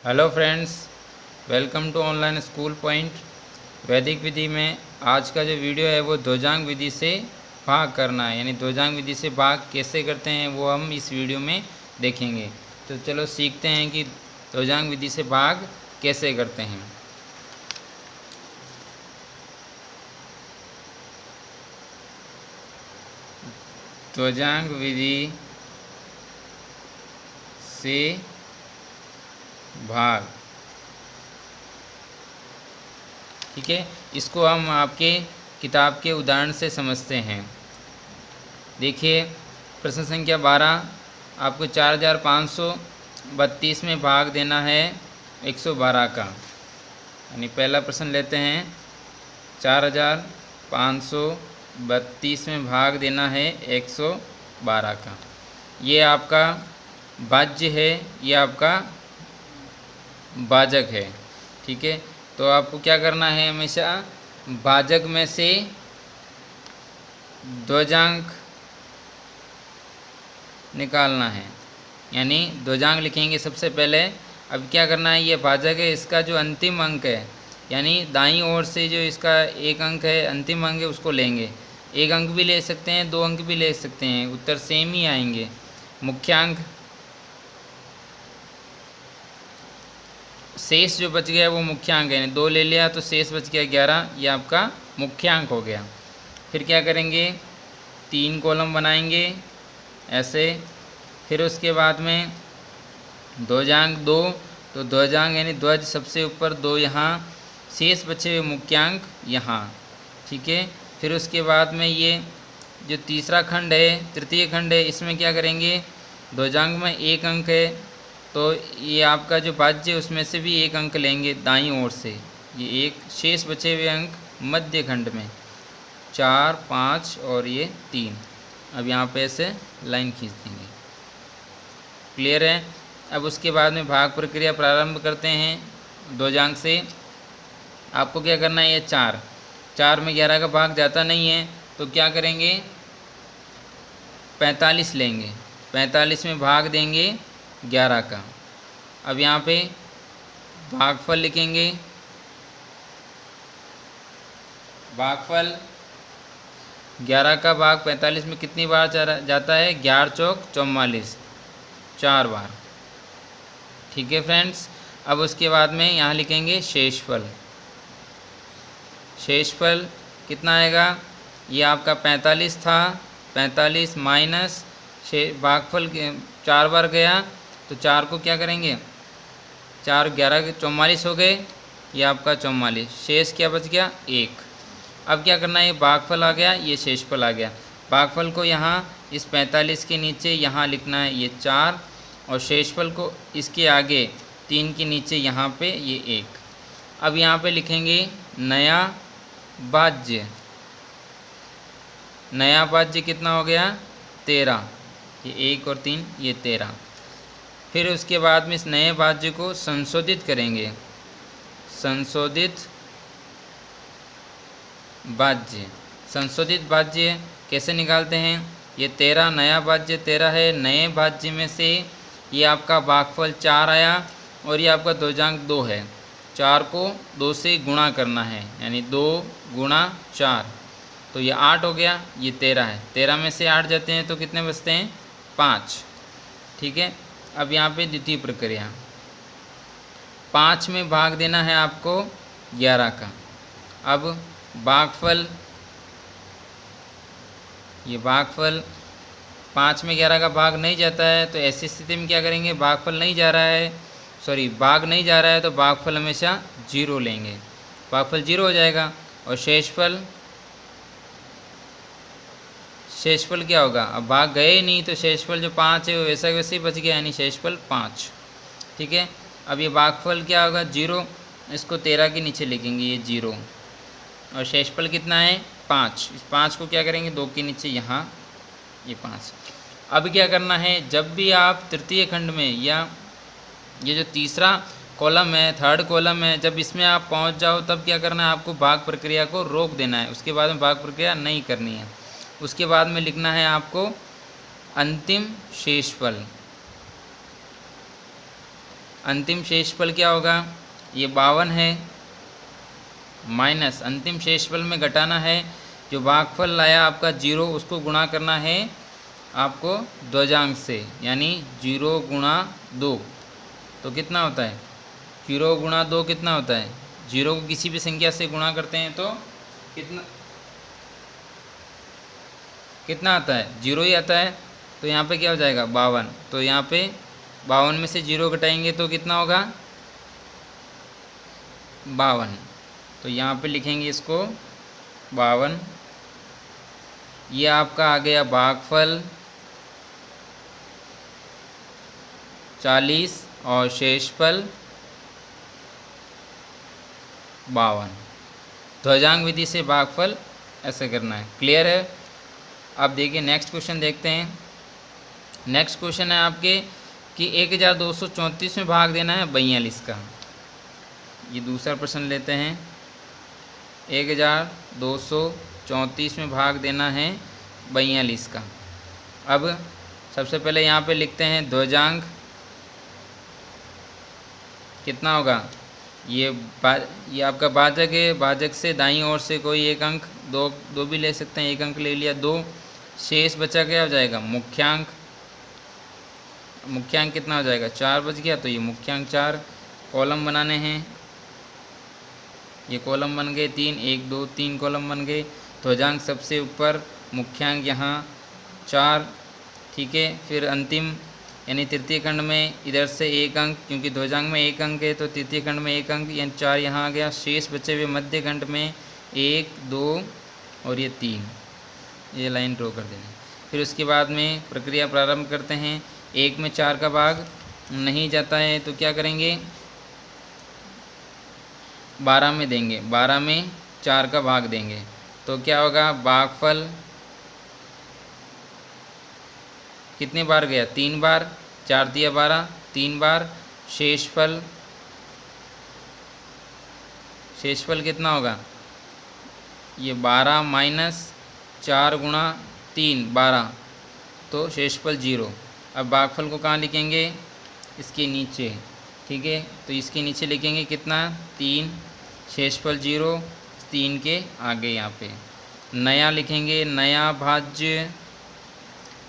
Hello friends, welcome to online school point. वैदिक विधि में आज का जो वीडियो है वो ध्वजांग विधि से भाग करना है, यानी ध्वजांग विधि से भाग कैसे करते हैं वो हम इस वीडियो में देखेंगे। तो चलो सीखते हैं कि ध्वजांग विधि से भाग कैसे करते हैं। ध्वजांग विधि से भाग, ठीक है। इसको हम आपके किताब के उदाहरण से समझते हैं। देखिए, प्रश्न संख्या 12, आपको 4532 में भाग देना है 112 का। यानी पहला प्रश्न लेते हैं, 4532 में भाग देना है 112 का। ये आपका वाज्य है, ये आपका भाजक है, ठीक है। तो आपको क्या करना है, हमेशा भाजक में से ध्वजांक निकालना है, यानी ध्वजांक लिखेंगे सबसे पहले। अब क्या करना है, ये भाजक है, इसका जो अंतिम अंक है, यानी दाईं ओर से जो इसका एक अंक है, अंतिम अंक है, उसको लेंगे। एक अंक भी ले सकते हैं, दो अंक भी ले सकते हैं, उत्तर सेम ही आएंगे। मुख्यांक शेष जो बच गया वो मुख्यांक है, 2 ले लिया तो शेष बच गया 11, ये आपका मुख्यांक हो गया। फिर क्या करेंगे, 3 कॉलम बनाएंगे ऐसे। फिर उसके बाद में ध्वजांक 2, तो ध्वजांक यानी ध्वज सबसे ऊपर 2 यहाँ, शेष बचे हुए मुख्यांक यहाँ, ठीक है। फिर उसके बाद में ये जो तीसरा खंड है, तृतीय खंड है, इसमें क्या करेंगे, ध्वजांक में 1 अंक है, तो ये आपका जो वाज्य है उसमें से भी 1 अंक लेंगे दाईं ओर से। ये एक शेष बचे हुए अंक मध्य खंड में 4, 5 और ये 3। अब यहाँ पे ऐसे लाइन खींच देंगे। क्लियर है। अब उसके बाद में भाग प्रक्रिया प्रारंभ करते हैं ध्वजांक से। आपको क्या करना है, ये 4 में 11 का भाग जाता नहीं है, तो क्या करेंगे, 45 लेंगे, 45 में भाग देंगे 11 का। अब यहाँ पे भागफल लिखेंगे। भागफल 11 का भाग 45 में कितनी बार जाता है, 11 चौक 44, 4 बार, ठीक है फ्रेंड्स। अब उसके बाद में यहाँ लिखेंगे शेषफल। शेषफल कितना आएगा, ये आपका 45 था, 45 माइनस भागफल 4 बार गया, तो 4 को क्या करेंगे, 4 11 के 44 हो गए, ये आपका 44, शेष क्या बच गया, 1। अब क्या करना है, ये भागफल आ गया, ये शेषफल आ गया। भागफल को यहाँ इस 45 के नीचे यहाँ लिखना है ये 4, और शेषफल को इसके आगे 3 के नीचे यहाँ पे ये 1। अब यहाँ पे लिखेंगे नया भाज्य। नया भाज्य कितना हो गया, 13, ये 1 और 3, ये 13। फिर उसके बाद में इस नए भाज्य को संशोधित करेंगे। संशोधित भाज्य, संशोधित भाज्य कैसे निकालते हैं, ये 13 नया भाज्य 13 है, नए भाज्य में से ये आपका भागफल 4 आया और ये आपका ध्वजांक 2 है। 4 को 2 से गुणा करना है, यानी 2 गुणा 4, तो ये 8 हो गया, ये 13 है। 13 में से 8 जाते हैं तो कितने बचते हैं, 5, ठीक है। अब यहाँ पे द्वितीय प्रक्रिया, 5 में भाग देना है आपको 11 का। अब भागफल, ये भागफल 5 में 11 का भाग नहीं जाता है, तो ऐसी स्थिति में क्या करेंगे, भागफल नहीं जा रहा है, भाग नहीं जा रहा है, तो भागफल हमेशा 0 लेंगे, भागफल 0 हो जाएगा। और शेषफल, शेषफल क्या होगा, अब भाग गए ही नहीं, तो शेषफल जो 5 है वो वैसा वैसे ही बच गया, यानी शेषफल 5, ठीक है। अब ये भागफल क्या होगा, 0, इसको 13 के नीचे लिखेंगे, ये 0, और शेषफल कितना है, 5। इस 5 को क्या करेंगे, 2 के नीचे यहाँ, ये 5। अब क्या करना है, जब भी आप तृतीय खंड में या ये जो तीसरा कॉलम है, थर्ड कॉलम है, जब इसमें आप पहुँच जाओ तब क्या करना है, आपको भाग प्रक्रिया को रोक देना है, उसके बाद में भाग प्रक्रिया नहीं करनी है। उसके बाद में लिखना है आपको अंतिम शेषफल। अंतिम शेषफल क्या होगा, ये 52 है, माइनस अंतिम शेषफल में घटाना है जो भागफल लाया आपका 0, उसको गुणा करना है आपको ध्वजांक से, यानी 0 गुणा 2। तो कितना होता है 0 गुणा 2 कितना होता है, 0 को किसी भी संख्या से गुणा करते हैं तो कितना आता है, 0 ही आता है। तो यहाँ पे क्या हो जाएगा 52। तो यहाँ पे 52 में से 0 घटाएंगे तो कितना होगा 52। तो यहाँ पे लिखेंगे इसको 52। ये आपका आ गया भागफल 40 और शेषफल 52। ध्वजांक विधि से भागफल ऐसे करना है। क्लियर है। अब देखिए नेक्स्ट क्वेश्चन देखते हैं। नेक्स्ट क्वेश्चन है आपके कि 1234 में भाग देना है 42 का। ये दूसरा प्रश्न लेते हैं। 1234 में भाग देना है 42 का। अब सबसे पहले यहाँ पे लिखते हैं ध्वजांक कितना होगा, ये आपका भाजक है, भाजक से दाईं ओर से कोई एक अंक, दो भी ले सकते हैं, एक अंक ले लिया 2, शेष बचा क्या हो जाएगा मुख्यांक। मुख्यांक कितना हो जाएगा 4 बच गया, तो ये मुख्यांक 4। कॉलम बनाने हैं, ये कॉलम बन गए 3, 1 2 3 कॉलम बन गए। ध्वजांक सबसे ऊपर, मुख्यांक यहाँ 4, ठीक है। फिर अंतिम यानी तृतीय खंड में इधर से एक अंक, क्योंकि ध्वजांक में एक अंक है तो तृतीय खंड में एक अंक, यानी 4 यहाँ आ गया। शेष बचे हुए मध्य खंड में 1 2 और ये 3, ये लाइन ड्रॉ कर देना। फिर उसके बाद में प्रक्रिया प्रारंभ करते हैं। 1 में 4 का भाग नहीं जाता है तो क्या करेंगे 12 में देंगे, 12 में 4 का भाग देंगे तो क्या होगा भागफल कितने बार गया 3 बार, 4 दिया 12, 3 बार। शेषफल कितना होगा, ये 12 माइनस 4 गुणा 3 12, तो शेषफल 0। अब भागफल को कहाँ लिखेंगे, इसके नीचे, ठीक है। तो इसके नीचे लिखेंगे कितना 3, शेषफल 0, 3 के आगे यहाँ पे नया लिखेंगे, नया भाज्य,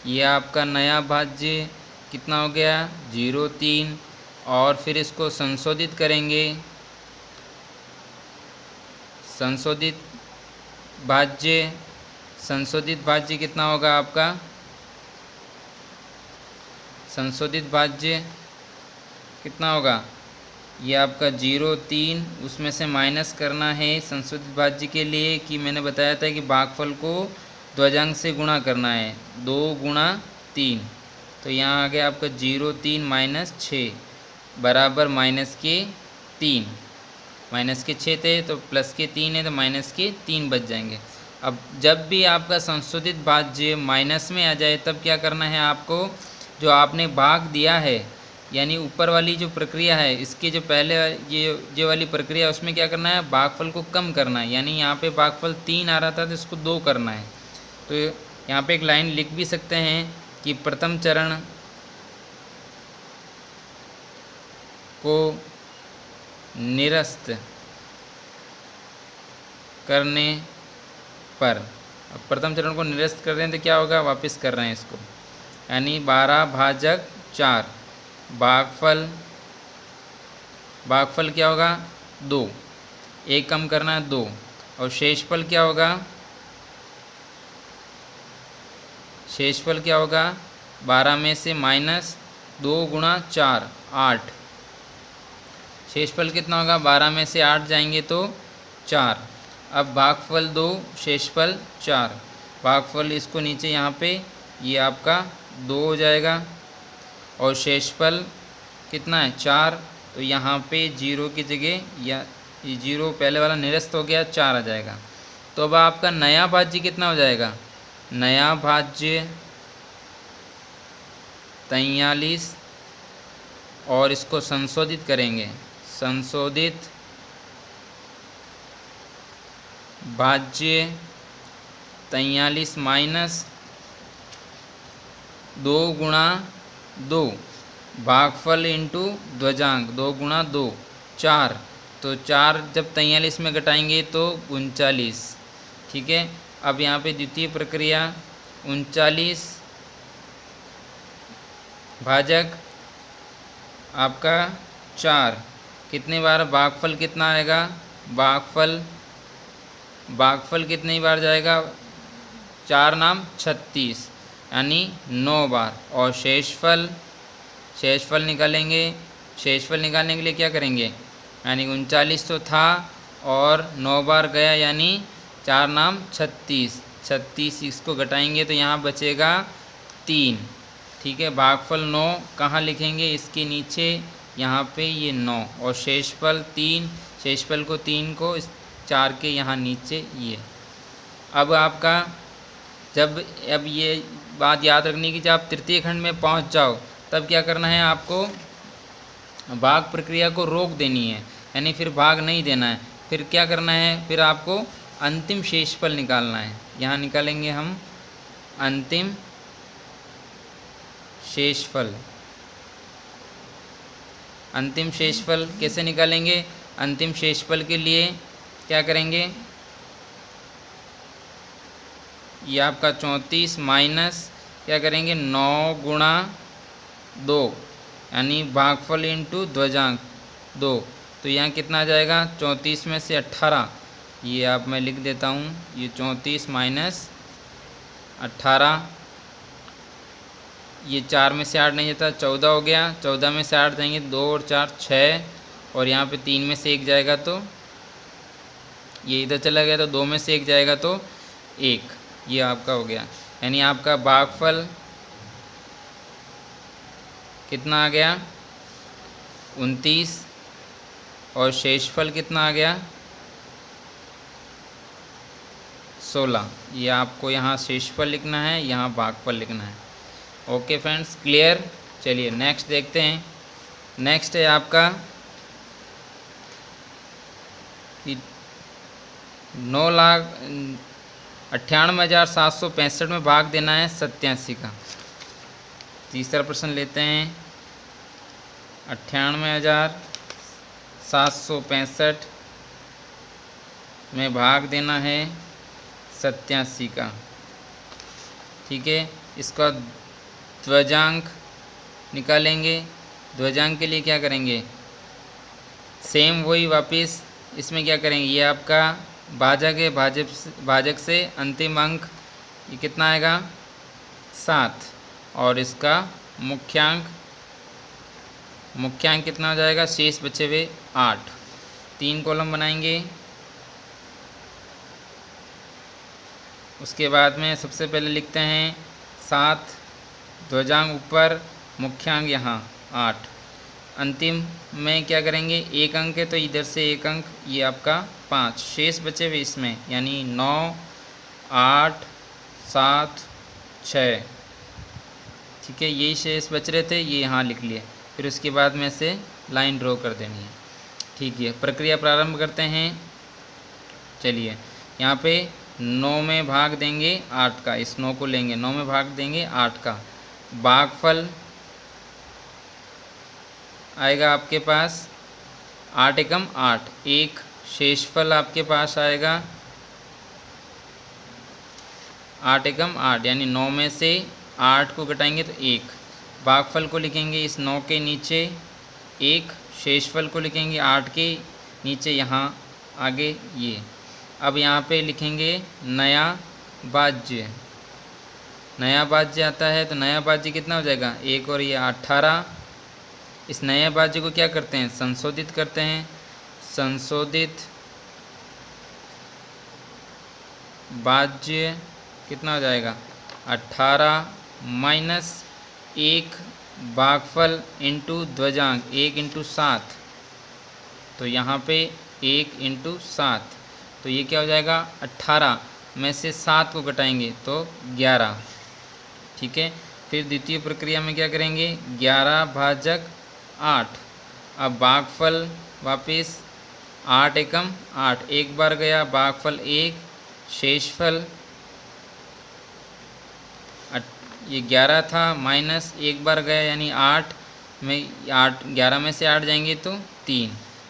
ये आपका नया भाज्य कितना हो गया 0 3। और फिर इसको संशोधित करेंगे, संशोधित भाज्य कितना होगा आपका, संशोधित भाज्य कितना होगा, ये आपका 0 3, उसमें से माइनस करना है संशोधित भाज्य के लिए कि मैंने बताया था कि भागफल को ध्वजांक से गुणा करना है, 2 गुणा 3। तो यहाँ आ गया आपका 0 3 माइनस 6 बराबर माइनस के 3। माइनस के 6 थे तो प्लस के 3 है तो माइनस के 3 बच जाएंगे। अब जब भी आपका संशोधित भाज्य माइनस में आ जाए तब क्या करना है आपको, जो आपने भाग दिया है यानी ऊपर वाली जो प्रक्रिया है, इसके जो पहले ये वाली प्रक्रिया उसमें क्या करना है भागफल को कम करना है। यानी यहाँ पे भागफल 3 आ रहा था तो इसको 2 करना है। तो यहाँ पे एक लाइन लिख भी सकते हैं कि प्रथम चरण को निरस्त करने पर, अब प्रथम चरण को निरस्त कर रहे हैं तो क्या होगा, वापस कर रहे हैं इसको, यानी 12 भाजक 4, भागफल क्या होगा 2, एक कम करना है 2, और शेषफल क्या होगा, शेषफल क्या होगा 12 में से माइनस 2 गुणा 4 8। शेषफल कितना होगा 12 में से 8 जाएंगे तो 4। अब भागफल 2 शेषफल 4, भागफल इसको नीचे यहाँ पे ये आपका 2 हो जाएगा और शेषफल कितना है 4। तो यहाँ पे 0 की जगह या 0 पहले वाला निरस्त हो गया 4 आ जाएगा। तो अब आपका नया भाज्य कितना हो जाएगा, नया भाज्य 43 और इसको संशोधित करेंगे, संशोधित भाज्य 43 माइनस 2 गुणा 2 भागफल इंटू ध्वजांक, 2 गुणा 2 4, तो 4 जब 43 में घटाएंगे तो 39। ठीक है, अब यहाँ पे द्वितीय प्रक्रिया 39 भाजक आपका 4, कितने बार भागफल कितना आएगा, भागफल कितनी बार जाएगा, 4 नाम 36 यानी 9 बार। और शेषफल निकालेंगे। शेषफल निकालने के लिए क्या करेंगे, यानी 39 तो था और 9 बार गया यानी 4 नाम 36, इसको घटाएंगे तो यहाँ बचेगा 3। ठीक है, भागफल 9 कहाँ लिखेंगे, इसके नीचे यहाँ पे ये 9, और शेषफल 3, शेषफल को 3 को इस 4 के यहाँ नीचे ये। अब आपका जब अब ये बात याद रखने की, जब आप तृतीय खंड में पहुँच जाओ तब क्या करना है, आपको भाग प्रक्रिया को रोक देनी है, यानी फिर भाग नहीं देना है। फिर क्या करना है, फिर आपको अंतिम शेषफल निकालना है। यहाँ निकालेंगे हम अंतिम शेषफल। अंतिम शेषफल कैसे निकालेंगे, अंतिम शेषफल के लिए क्या करेंगे, ये आपका 34 माइनस क्या करेंगे 9 गुणा 2, यानी भागफल इंटू ध्वजांक 2, तो यहाँ कितना आ जाएगा, 34 में से 18, ये आप मैं लिख देता हूँ, ये 34 माइनस 18, ये 4 में से 8 नहीं जाता, 14 हो गया, 14 में से 8 जाएंगे 2 और 4 6, और यहाँ पे 3 में से 1 जाएगा तो ये इधर चला गया, तो 2 में से 1 जाएगा तो 1, ये आपका हो गया। यानी आपका भागफल कितना आ गया 29, और शेषफल कितना आ गया 16। ये आपको यहाँ शेषफल लिखना है, यहाँ भागफल लिखना है। Okay friends, clear. चलिए नेक्स्ट देखते हैं। नेक्स्ट है आपका 9,98,765 में भाग देना है 87 का। तीसरा प्रश्न लेते हैं। 98,765 में भाग देना है 87 का। ठीक है, इसका ध्वजांक निकालेंगे। ध्वजांक के लिए क्या करेंगे, सेम वही वापस इसमें क्या करेंगे, ये आपका भाजक है, भाजक से अंतिम अंक ये कितना आएगा 7, और इसका मुख्यांक कितना हो जाएगा, शेष बचे हुए 8। 3 कॉलम बनाएंगे। उसके बाद में सबसे पहले लिखते हैं 7, ध्वजांक ऊपर, मुख्यांक यहाँ 8। अंतिम में क्या करेंगे, 1 अंक है तो इधर से 1 अंक, ये आपका 5, शेष बचे हुए इसमें, यानी 9, 8, 7, 6। ठीक है, यही शेष बच रहे थे, ये यहाँ लिख लिए। फिर उसके बाद में से लाइन ड्रॉ कर देनी है। ठीक है, प्रक्रिया प्रारंभ करते हैं। चलिए, यहाँ पे 9 में भाग देंगे 8 का, इस 9 को लेंगे, 9 में भाग देंगे 8 का। भागफल आएगा आपके पास 8 एकम 8, 1। शेषफल आपके पास आएगा 8 एकम 8, यानी 9 में से 8 को घटाएंगे तो 1। भागफल को लिखेंगे इस 9 के नीचे 1, शेषफल को लिखेंगे 8 के नीचे यहाँ आगे ये। अब यहाँ पे लिखेंगे नया भाज्य। नया भाज्य आता है तो नया भाज्य कितना हो जाएगा, 1 और ये 18। इस नए भाज्य को क्या करते हैं, संशोधित करते हैं। संशोधित भाज्य कितना हो जाएगा, 18 माइनस 1 भागफल इंटू ध्वजांक, 1 इंटू 7, तो यहाँ पे 1 इंटू 7, तो ये क्या हो जाएगा 18 में से 7 को घटाएंगे तो 11। ठीक है, फिर द्वितीय प्रक्रिया में क्या करेंगे, 11 भाजक 8। अब भागफल वापस 8 एकम 8, 1 बार गया भागफल 1, शेषफल ये 11 था माइनस 1 बार गया यानी 8, में 8, 11 में से 8 जाएंगे तो 3।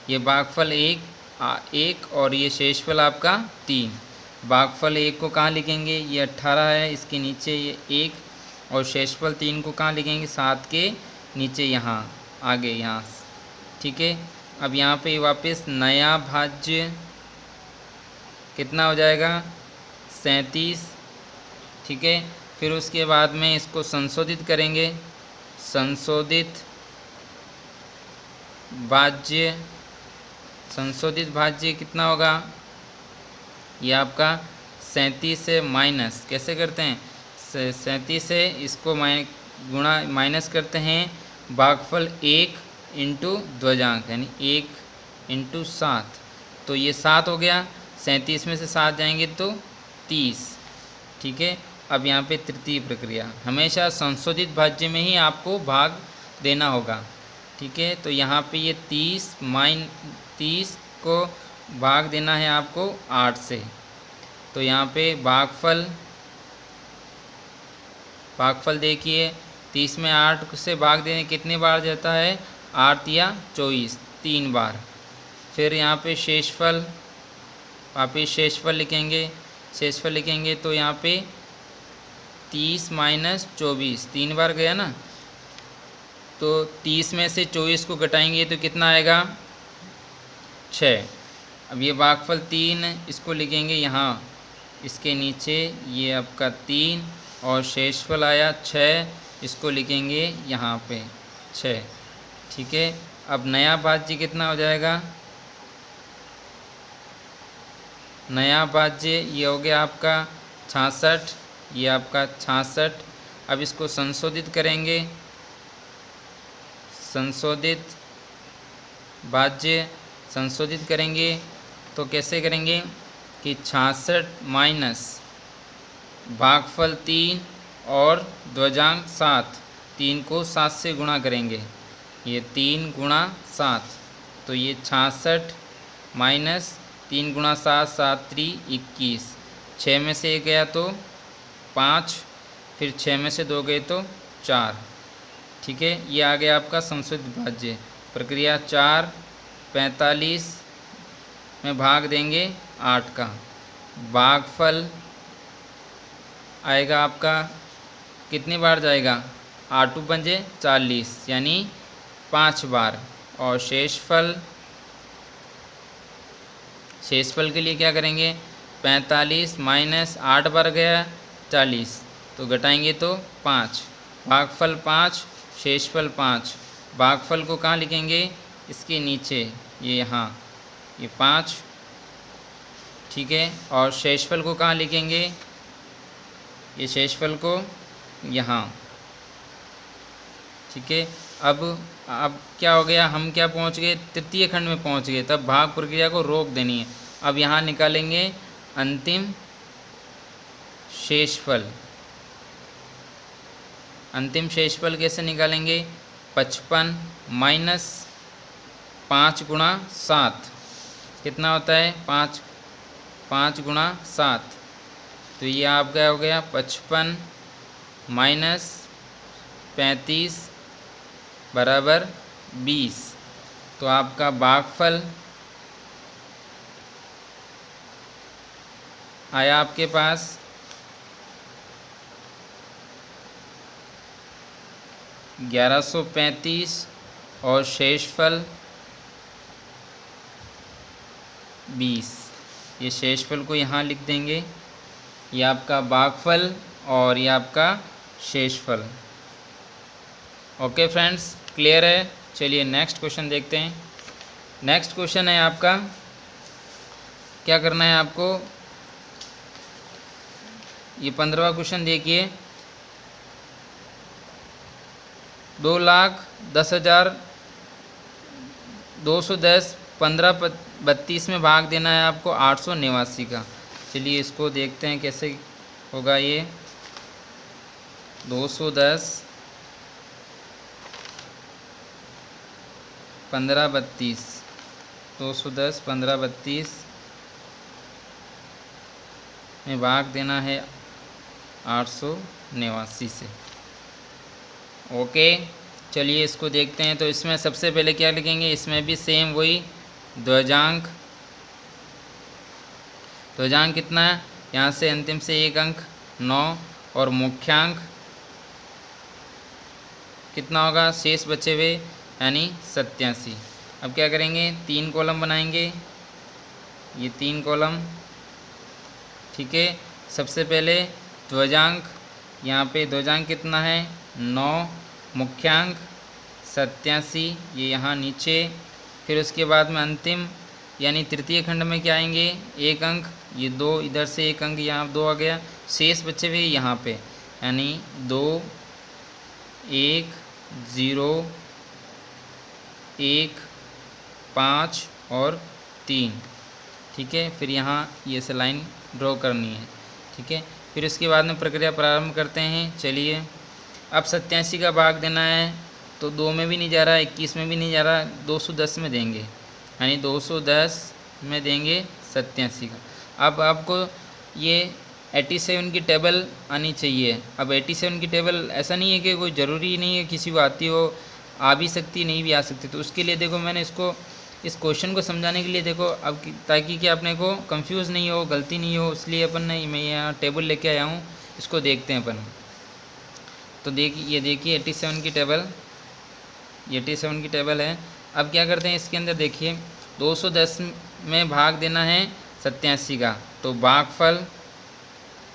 ये भागफल 1 और ये शेषफल आपका 3। भागफल 1 को कहाँ लिखेंगे, ये 18 है, इसके नीचे ये 1, और शेषफल 3 को कहाँ लिखेंगे, 7 के नीचे यहाँ आगे यहाँ। ठीक है, अब यहाँ पे वापस नया भाज्य कितना हो जाएगा, 37। ठीक है, फिर उसके बाद में इसको संशोधित करेंगे। संशोधित भाज्य कितना होगा, ये आपका 37 से माइनस कैसे करते हैं, 37 से इसको माइनस करते हैं भागफल 1 इंटू ध्वजांक, यानी 1 इंटू 7, तो ये 7 हो गया। 37 में से 7 जाएंगे तो 30। ठीक है, अब यहाँ पे तृतीय प्रक्रिया, हमेशा संशोधित भाज्य में ही आपको भाग देना होगा। ठीक है, तो यहाँ पे ये 30 को भाग देना है आपको 8 से, तो यहाँ पे भागफल देखिए, 30 में 8 से भाग देने कितने बार जाता है, 8 या 24, 3 बार। फिर यहाँ पे शेषफल, वापिस शेषफल लिखेंगे तो यहाँ पे 30 माइनस 24 3 बार गया ना, तो 30 में से 24 को घटाएंगे तो कितना आएगा, 6। अब ये भागफल 3, इसको लिखेंगे यहाँ इसके नीचे, ये आपका 3, और शेषफल आया 6, इसको लिखेंगे यहाँ पे 6। ठीक है, अब नया भाज्य कितना हो जाएगा, नया भाज्य ये हो गया आपका 66, ये आपका 66। अब इसको संशोधित करेंगे, संशोधित करेंगे तो कैसे करेंगे कि 66 माइनस भागफल 3 और ध्वजांक 7, 3 को 7 से गुणा करेंगे, ये 3 गुणा 7, तो ये 66 माइनस 3 गुणा 7, 7 3 21, 6 में से 1 गया तो 5, फिर 6 में से 2 गए तो 4। ठीक है, ये आ गया आपका संशोधित भाज्य। प्रक्रिया 4, 45 में भाग देंगे 8 का, भागफल आएगा आपका कितनी बार जाएगा, 8 पंजे 40, यानी 5 बार। और शेषफल के लिए क्या करेंगे, 45 माइनस 8 बार गया 40, तो घटाएंगे तो 5, भागफल 5, शेषफल 5। भागफल को कहाँ लिखेंगे, इसके नीचे, ये यहाँ, ये 5। ठीक है, और शेषफल को कहाँ लिखेंगे, ये शेषफल को यहाँ। ठीक है, अब क्या हो गया, हम क्या पहुँच गए, तृतीय खंड में पहुँच गए, तब भाग प्रक्रिया को रोक देनी है। अब यहाँ निकालेंगे अंतिम शेषफल। अंतिम शेषफल कैसे निकालेंगे, 55 माइनस 5 गुणा 7 कितना होता है, 5 गुणा 7, तो ये आपका हो गया 55 माइनस 35 बराबर 20। तो आपका भागफल आया आपके पास 1135 और शेषफल 20। ये शेषफल को यहाँ लिख देंगे, ये आपका भागफल और ये आपका शेषफल। ओके फ्रेंड्स, क्लियर है। चलिए नेक्स्ट क्वेश्चन देखते हैं। नेक्स्ट क्वेश्चन है आपका, क्या करना है आपको, ये 15वां क्वेश्चन देखिए, 2,10,210 1532 में भाग देना है आपको 889 का। चलिए इसको देखते हैं कैसे होगा। ये 210 1532 210 1532 में भाग देना है 889 से। ओके, चलिए इसको देखते हैं। तो इसमें सबसे पहले क्या लिखेंगे, इसमें भी सेम वही ध्वजांक। ध्वजांक कितना है, यहाँ से अंतिम से एक अंक 9, और मुख्यांक कितना होगा, शेष बचे हुए यानी 87। अब क्या करेंगे, 3 कॉलम बनाएंगे, ये 3 कॉलम, ठीक है। सबसे पहले ध्वजांक, यहाँ पे ध्वजांक कितना है 9, मुख्यांक 87, ये यहाँ नीचे। फिर उसके बाद में अंतिम यानी तृतीय खंड में क्या आएंगे, एक अंक, ये 2, इधर से एक अंक, यहाँ 2 आ गया, शेष बचे हुए यहाँ पे यानी 2, 1, 0, 1, 5 और 3, ठीक है। फिर यहाँ ये से लाइन ड्रॉ करनी है, ठीक है। फिर उसके बाद में प्रक्रिया प्रारंभ करते हैं। चलिए अब 87 का भाग देना है, तो 2 में भी नहीं जा रहा, 21 में भी नहीं जा रहा, 210 में देंगे, यानी 210 में देंगे 87 का। अब आपको ये 87 की टेबल आनी चाहिए। अब 87 की टेबल ऐसा नहीं है कि कोई ज़रूरी नहीं है किसी को आती हो, आ भी सकती, नहीं भी आ सकती। तो उसके लिए देखो मैंने इसको, इस क्वेश्चन को समझाने के लिए देखो, अब ताकि कि अपने को कंफ्यूज नहीं हो, गलती नहीं हो, इसलिए अपन ने मैं यहाँ टेबल लेके आया हूँ। इसको देखते हैं अपन। तो ये देखिए 87 की टेबल, ये 87 की टेबल है। अब क्या करते हैं, इसके अंदर देखिए 210 में भाग देना है 87 का, तो भागफल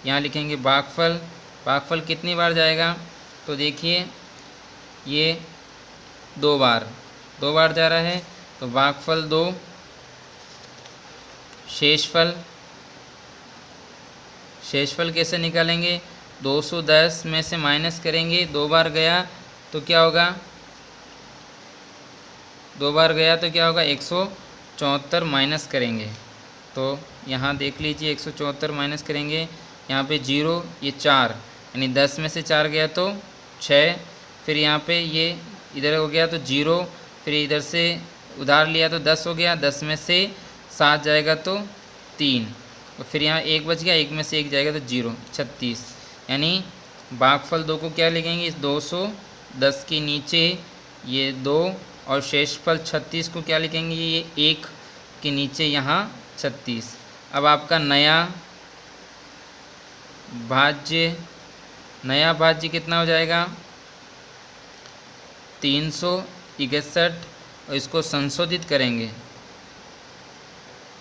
यहाँ लिखेंगे, भागफल। भागफल कितनी बार जाएगा, तो देखिए ये 2 बार जा रहा है, तो भागफल 2। शेषफल, शेषफल कैसे निकालेंगे, 210 में से माइनस करेंगे, 2 बार गया तो क्या होगा, 2 बार गया तो क्या होगा, 174 माइनस करेंगे। तो यहाँ देख लीजिए 174 माइनस करेंगे, यहाँ पे 0, ये 4, यानी 10 में से 4 गया तो 6, फिर यहाँ पे ये इधर हो गया तो 0, फिर इधर से उधार लिया तो 10 हो गया, 10 में से 7 जाएगा तो 3, और फिर यहाँ 1 बच गया, 1 में से 1 जाएगा तो 0, 36। यानी भागफल 2 को क्या लिखेंगे, इस 210 के नीचे ये 2, और शेषफल 36 को क्या लिखेंगे, ये 1 के नीचे यहाँ 36। अब आपका नया भाज्य कितना हो जाएगा, 361, और इसको संशोधित करेंगे,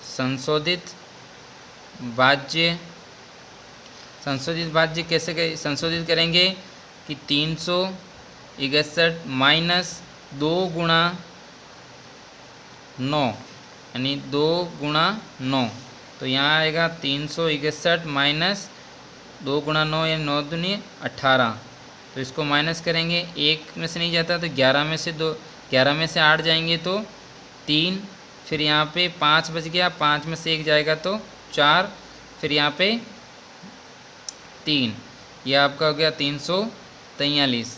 संशोधित भाज्य कैसे संशोधित करेंगे कि 361 माइनस 2 गुणा 9, यानी 2 गुणा 9, तो यहाँ आएगा 361 माइनस 2 गुणा 9, यानी 9 दूनी 18। तो इसको माइनस करेंगे, 1 में से नहीं जाता तो 11 में से 8 जाएंगे तो 3, फिर यहाँ पे 5 बच गया, 5 में से 1 जाएगा तो 4, फिर यहाँ पे 3, यह आपका हो गया 343,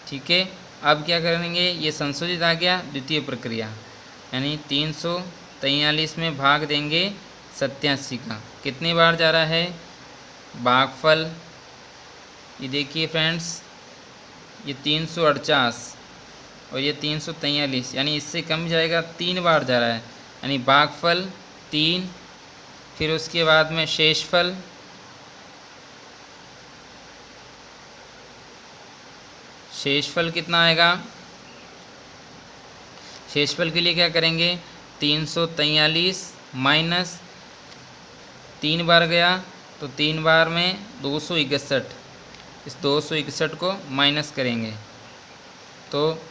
ठीक है। अब क्या करेंगे, ये संशोधित आ गया द्वितीय प्रक्रिया, यानी 343 में भाग देंगे 87 का। कितनी बार जा रहा है, भागफल ये देखिए फ्रेंड्स, ये 348 और ये 343, यानी इससे कम जाएगा, 3 बार जा रहा है, यानी भागफल 3। फिर उसके बाद में शेषफल, शेषफल कितना आएगा, शेषफल के लिए क्या करेंगे, 343 माइनस 3 बार गया तो 3 बार में 261, इस 261 को माइनस करेंगे, तो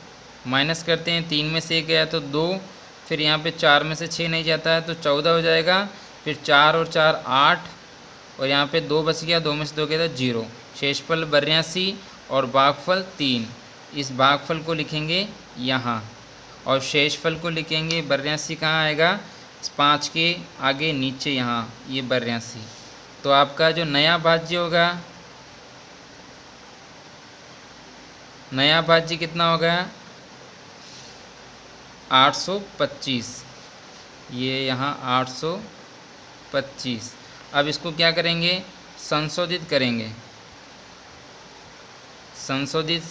माइनस करते हैं, 3 में से 1 गया तो 2, फिर यहाँ पे 4 में से 6 नहीं जाता है तो 14 हो जाएगा, फिर 4 और 4 8, और यहाँ पे 2 बच गया, 2 में से 2 गया तो 0। शेषफल 82 और भागफल 3, इस भागफल को लिखेंगे यहाँ, और शेषफल को लिखेंगे 82 कहाँ आएगा, 5 के आगे नीचे यहाँ, ये 82। तो आपका जो नया भाज्य होगा, नया भाज्य कितना होगा, 825, ये यहाँ 825। अब इसको क्या करेंगे, संशोधित करेंगे। संशोधित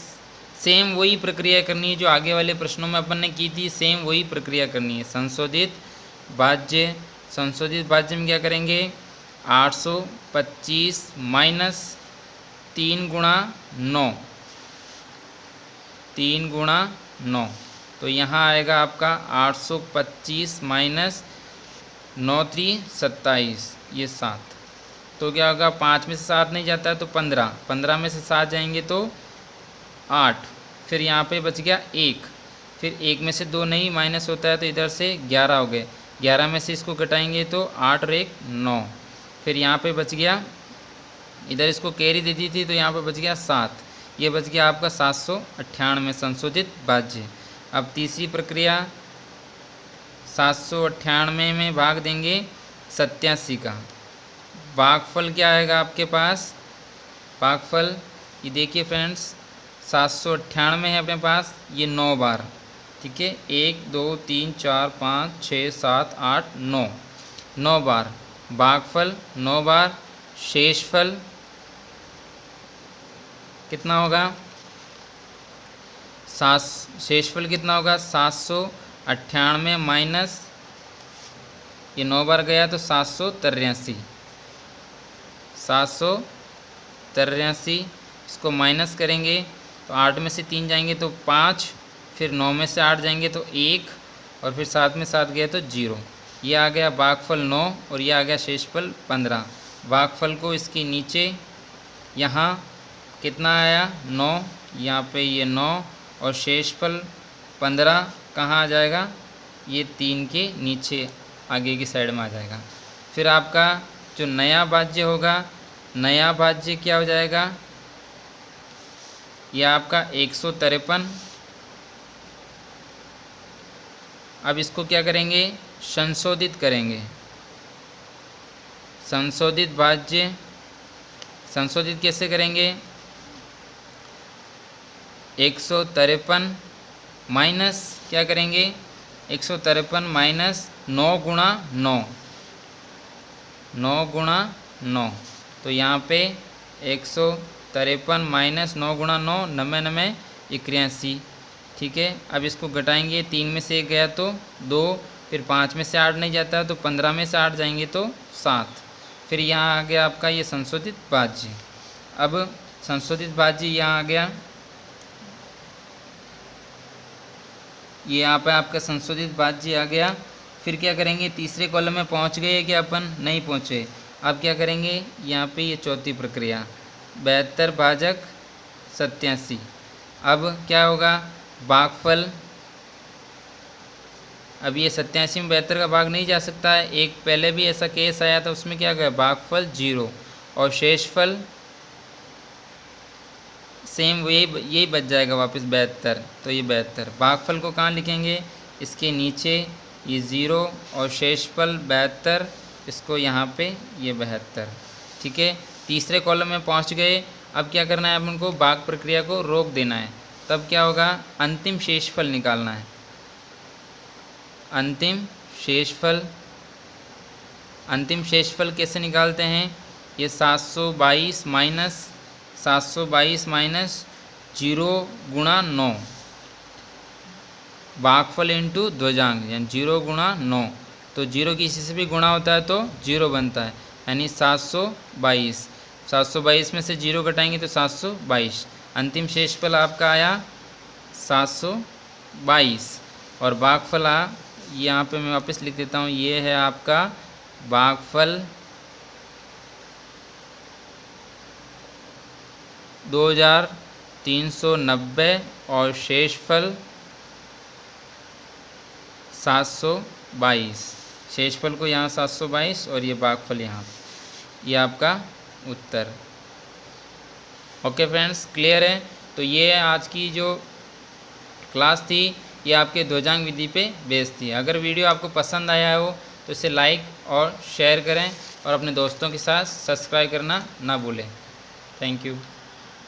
सेम वही प्रक्रिया करनी है जो आगे वाले प्रश्नों में अपन ने की थी, सेम वही प्रक्रिया करनी है। संशोधित भाज्य में क्या करेंगे, 825 माइनस 3 गुणा 9, 3 गुणा 9, तो यहाँ आएगा आपका 825 माइनस 9 3 27, ये 7। तो क्या होगा, 5 में से 7 नहीं जाता है तो 15, 15 में से 7 जाएंगे तो 8, फिर यहाँ पे बच गया 1, फिर 1 में से 2 नहीं माइनस होता है तो इधर से 11 हो गए, 11 में से इसको घटाएंगे तो 8 और 1 9, फिर यहाँ पे बच गया, इधर इसको कैरी दे दी थी तो यहाँ पे बच गया 7, ये बच गया आपका 798 संशोधित भाज्य। अब तीसरी प्रक्रिया 798 में भाग देंगे 87 का, भागफल क्या आएगा आपके पास, भागफल ये देखिए फ्रेंड्स 798 है अपने पास, ये 9 बार, ठीक है, 1 2 3 4 5 6 7 8 9, 9 बार भागफल 9 बार, शेषफल कितना होगा, शेषफल कितना होगा 798 माइनस ये 9 बार गया तो 783, 783 इसको माइनस करेंगे तो 8 में से 3 जाएंगे तो 5, फिर 9 में से 8 जाएंगे तो 1, और फिर 7 में 7 गया तो 0, ये आ गया भागफल 9 और ये आ गया शेषफल 15। भागफल को इसके नीचे यहाँ कितना आया 9, यहाँ पे ये 9 और शेषफल 15 कहाँ आ जाएगा, ये 3 के नीचे आगे की साइड में आ जाएगा। फिर आपका जो नया भाज्य होगा, नया भाज्य क्या हो जाएगा, यह आपका 153। अब इसको क्या करेंगे, संशोधित करेंगे, संशोधित भाज्य, संशोधित कैसे करेंगे, 153 माइनस क्या करेंगे, 153 माइनस 9 गुणा 9, 9 गुणा 9, तो यहाँ पे 153 माइनस 9 गुणा 9 99 81, ठीक है। अब इसको घटाएंगे, 3 में से 1 गया तो 2, फिर 5 में से 8 नहीं जाता तो 15 में से 8 जाएंगे तो 7, फिर यहाँ आ गया आपका ये संशोधित भाज्य। अब संशोधित भाज्य यहाँ आ गया, ये यहाँ पे आपका संशोधित भाज्य आ गया। फिर क्या करेंगे, तीसरे कॉलम में पहुँच गए कि अपन नहीं पहुँचे, अब क्या करेंगे, यहाँ पे ये चौथी प्रक्रिया 72 भाजक 87। अब क्या होगा, भागफल, अब ये 87 में 72 का भाग नहीं जा सकता है, एक पहले भी ऐसा केस आया था उसमें क्या गया, भागफल 0 और शेषफल सेम यही बच जाएगा वापस 72, तो ये 72। भागफल को कहाँ लिखेंगे, इसके नीचे ये 0 और शेषफल 72, इसको यहाँ पे ये 72, ठीक है। तीसरे कॉलम में पहुँच गए, अब क्या करना है, अपन को भाग प्रक्रिया को रोक देना है, तब क्या होगा, अंतिम शेषफल निकालना है, अंतिम शेषफल। अंतिम शेषफल कैसे निकालते हैं, ये 722 माइनस 0 गुणा 9, भागफल इंटू ध्वजांक यानी 0 गुणा 9, तो 0 किसी से भी गुणा होता है तो 0 बनता है, यानी 722, 722 में से 0 घटाएंगे तो 722, अंतिम शेषफल आपका आया 722, और भागफल यहाँ पे मैं वापस लिख देता हूँ, ये है आपका भागफल 2390 और शेषफल 722, शेषफल को यहाँ 722 और ये भागफल यहाँ, ये आपका उत्तर। ओके फ्रेंड्स, क्लियर है। तो ये आज की जो क्लास थी ये आपके ध्वजांक विधि पे बेस्ड थी। अगर वीडियो आपको पसंद आया हो तो इसे लाइक और शेयर करें और अपने दोस्तों के साथ सब्सक्राइब करना ना भूलें। Thank you.